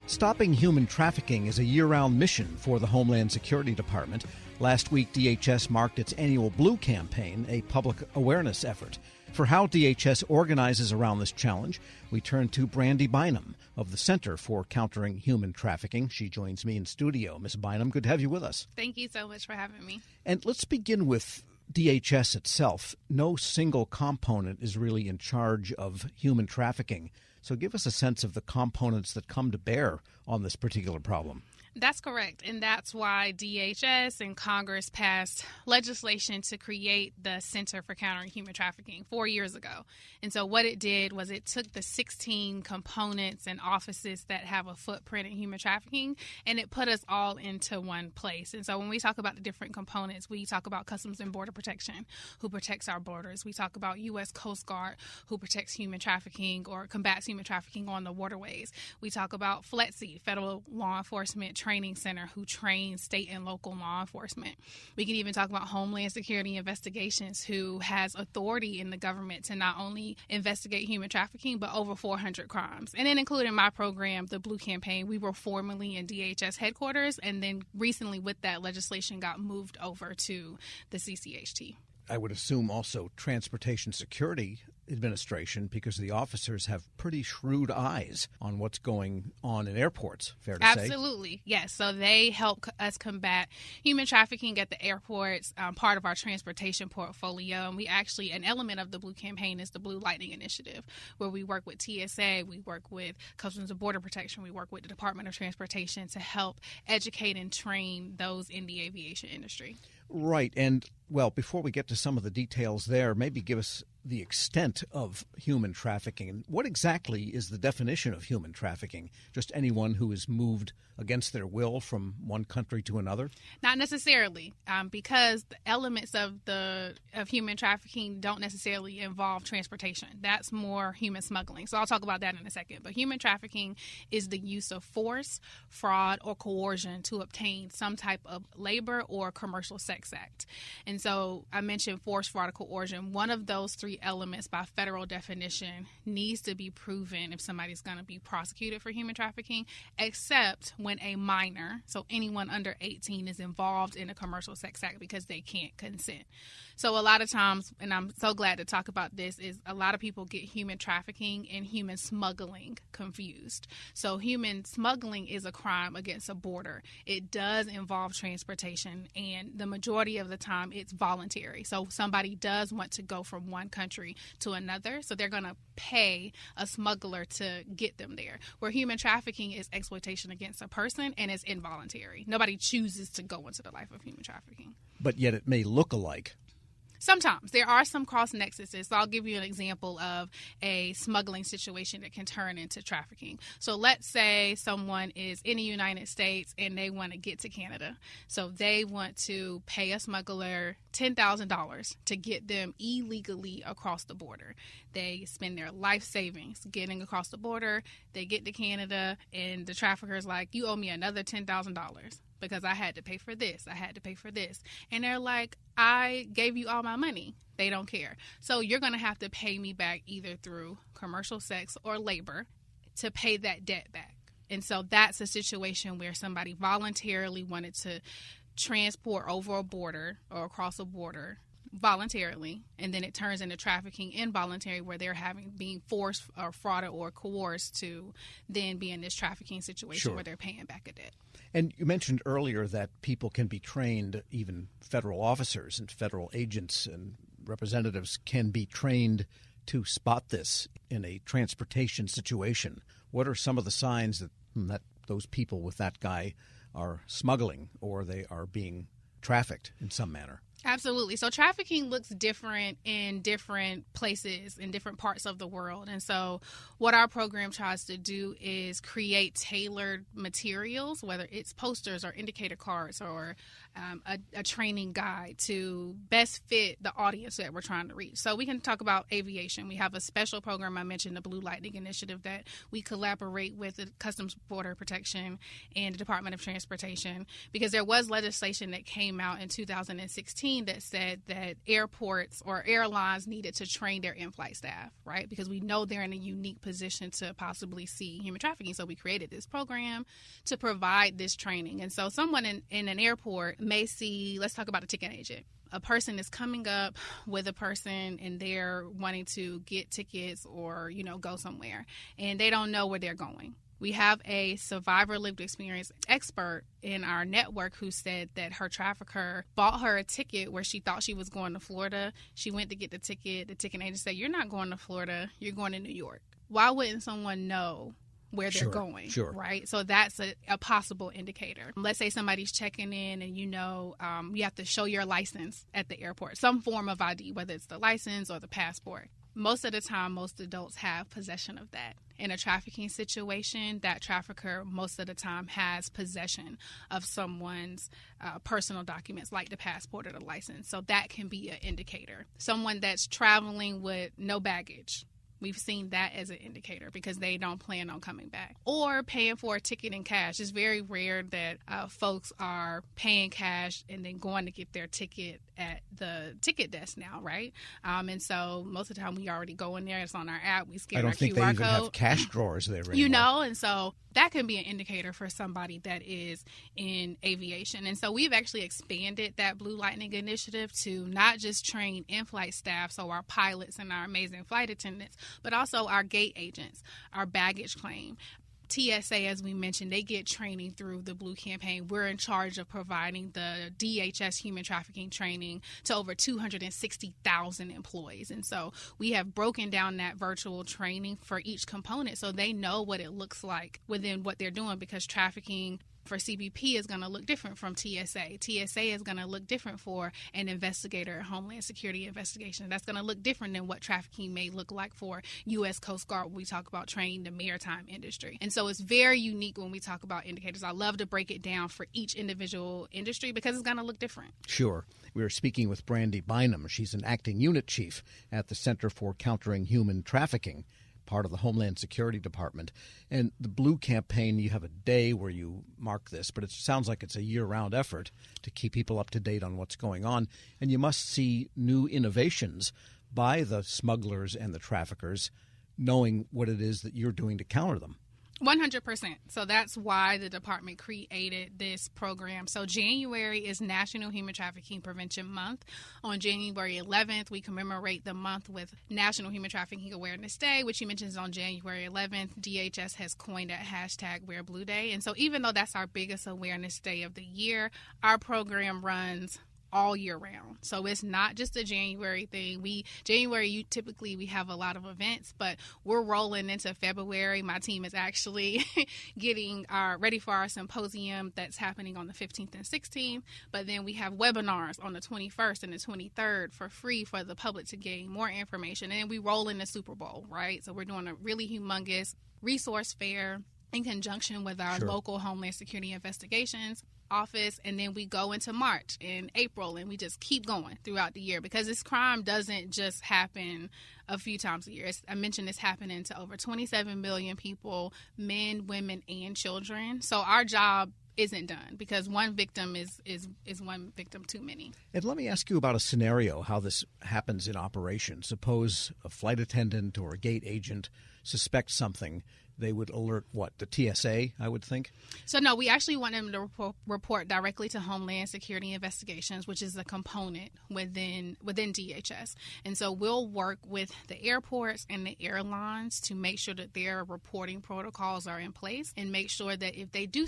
Stopping human trafficking is a year-round mission for the Homeland Security Department. Last week, DHS marked its annual Blue Campaign, a public awareness effort. For how DHS organizes around this challenge, we turn to Brandy Bynum of the Center for Countering Human Trafficking. She joins me in studio. Ms. Bynum, good to have you with us. Thank you so much for having me. And let's begin with DHS itself. No single component is really in charge of human trafficking. So give us a sense of the components that come to bear on this particular problem. That's correct. And that's why DHS and Congress passed legislation to create the Center for Countering Human Trafficking 4 years ago. And so what it did was it took the 16 components and offices that have a footprint in human trafficking, and it put us all into one place. And so when we talk about the different components, we talk about Customs and Border Protection, who protects our borders. We talk about U.S. Coast Guard, who protects human trafficking or combats human trafficking on the waterways. We talk about FLETC, Federal Law Enforcement Training Center, who trains state and local law enforcement. We can even talk about Homeland Security Investigations, who has authority in the government to not only investigate human trafficking, but over 400 crimes. And then including my program, the Blue Campaign, we were formerly in DHS headquarters, and then recently with that legislation got moved over to the CCHT. I would assume also Transportation Security Administration, because the officers have pretty shrewd eyes on what's going on in airports, fair to say? Absolutely, yes. So they help us combat human trafficking at the airports, part of our transportation portfolio. And we actually, an element of the Blue Campaign is the Blue Lightning Initiative, where we work with TSA, we work with Customs and Border Protection, we work with the Department of Transportation to help educate and train those in the aviation industry. Right. And, well, before we get to some of the details there, maybe give us the extent of human trafficking. And what exactly is the definition of human trafficking? Just anyone who is moved against their will from one country to another? Not necessarily, because the elements of human trafficking don't necessarily involve transportation. That's more human smuggling. So I'll talk about that in a second. But human trafficking is the use of force, fraud, or coercion to obtain some type of labor or commercial sex act. And so I mentioned force, fraud, or coercion. One of those three elements by federal definition needs to be proven if somebody's going to be prosecuted for human trafficking, except when a minor, so anyone under 18, is involved in a commercial sex act because they can't consent. So a lot of times, and I'm so glad to talk about this, is a lot of people get human trafficking and human smuggling confused. So human smuggling is a crime against a border. It does involve transportation, and the majority of the time it's voluntary. So somebody does want to go from one country to another, so they're going to pay a smuggler to get them there. Where human trafficking is exploitation against a person, and it's involuntary. Nobody chooses to go into the life of human trafficking. But yet it may look alike. Sometimes. There are some cross nexuses. So I'll give you an example of a smuggling situation that can turn into trafficking. So let's say someone is in the United States and they want to get to Canada. So they want to pay a smuggler $10,000 to get them illegally across the border. They spend their life savings getting across the border. They get to Canada, and the trafficker's like, you owe me another $10,000. Because I had to pay for this, I had to pay for this. And they're like, I gave you all my money. They don't care. So you're going to have to pay me back either through commercial sex or labor to pay that debt back. And so that's a situation where somebody voluntarily wanted to transport over a border or across a border voluntarily, and then it turns into trafficking involuntary, where they're being forced or frauded or coerced to then be in this trafficking situation. Sure. Where they're paying back a debt. And you mentioned earlier that people can be trained, even federal officers and federal agents and representatives can be trained to spot this in a transportation situation. What are some of the signs that those people with that guy are smuggling or they are being trafficked in some manner? Absolutely. So trafficking looks different in different places, in different parts of the world. And so what our program tries to do is create tailored materials, whether it's posters or indicator cards or a training guide to best fit the audience that we're trying to reach. So we can talk about aviation. We have a special program, I mentioned, the Blue Lightning Initiative, that we collaborate with the Customs Border Protection and the Department of Transportation, because there was legislation that came out in 2016 campaign that said that airports or airlines needed to train their in-flight staff, right? Because we know they're in a unique position to possibly see human trafficking. So we created this program to provide this training. And so someone in an airport may see, let's talk about a ticket agent. A person is coming up with a person and they're wanting to get tickets or, go somewhere, and they don't know where they're going. We have a survivor lived experience expert in our network who said that her trafficker bought her a ticket where she thought she was going to Florida. She went to get the ticket. The ticket agent said, "You're not going to Florida. You're going to New York." Why wouldn't someone know where they're going? Sure. Right? So that's a possible indicator. Let's say somebody's checking in and you have to show your license at the airport, some form of ID, whether it's the license or the passport. Most of the time, most adults have possession of that. In a trafficking situation, that trafficker most of the time has possession of someone's personal documents like the passport or the license. So that can be an indicator. Someone that's traveling with no baggage. We've seen that as an indicator because they don't plan on coming back. Or paying for a ticket in cash. It's very rare that folks are paying cash and then going to get their ticket at the ticket desk now, right? And so most of the time we already go in there. It's on our app. We scan our QR code. I don't think they even have cash drawers there anymore. And so that can be an indicator for somebody that is in aviation. And so we've actually expanded that Blue Lightning initiative to not just train in-flight staff, so our pilots and our amazing flight attendants, but also our gate agents, our baggage claim. TSA, as we mentioned, they get training through the Blue campaign. We're in charge of providing the DHS human trafficking training to over 260,000 employees. And so we have broken down that virtual training for each component so they know what it looks like within what they're doing, because trafficking for CBP is going to look different from TSA. TSA is going to look different for an investigator, a Homeland Security investigation. That's going to look different than what trafficking may look like for U.S. Coast Guard when we talk about training the maritime industry. And so it's very unique when we talk about indicators. I love to break it down for each individual industry because it's going to look different. Sure. We were speaking with Brandy Bynum. She's an acting unit chief at the Center for Countering Human Trafficking, part of the Homeland Security Department. And the Blue campaign, you have a day where you mark this, but it sounds like it's a year-round effort to keep people up to date on what's going on. And you must see new innovations by the smugglers and the traffickers, knowing what it is that you're doing to counter them. 100%. So that's why the department created this program. So January is National Human Trafficking Prevention Month. On January 11th, we commemorate the month with National Human Trafficking Awareness Day, which you mentioned is on January 11th. DHS has coined that hashtag Wear Blue Day. And so even though that's our biggest awareness day of the year, our program runs all year round. So it's not just a January thing. Typically we have a lot of events, but we're rolling into February. My team is actually getting ready for our symposium that's happening on the 15th and 16th. But then we have webinars on the 21st and the 23rd for free for the public to gain more information. And then we roll in the Super Bowl, right? So we're doing a really humongous resource fair in conjunction with our local Homeland Security Investigations office, and then we go into March and April, and we just keep going throughout the year because this crime doesn't just happen a few times a year. I mentioned it's happening to over 27 million people, men, women, and children. So our job isn't done because one victim is one victim too many. And let me ask you about a scenario, how this happens in operation. Suppose a flight attendant or a gate agent suspects something. They would alert the TSA, I would think? So no, we actually want them to report directly to Homeland Security Investigations, which is a component within DHS. And so we'll work with the airports and the airlines to make sure that their reporting protocols are in place and make sure that if they do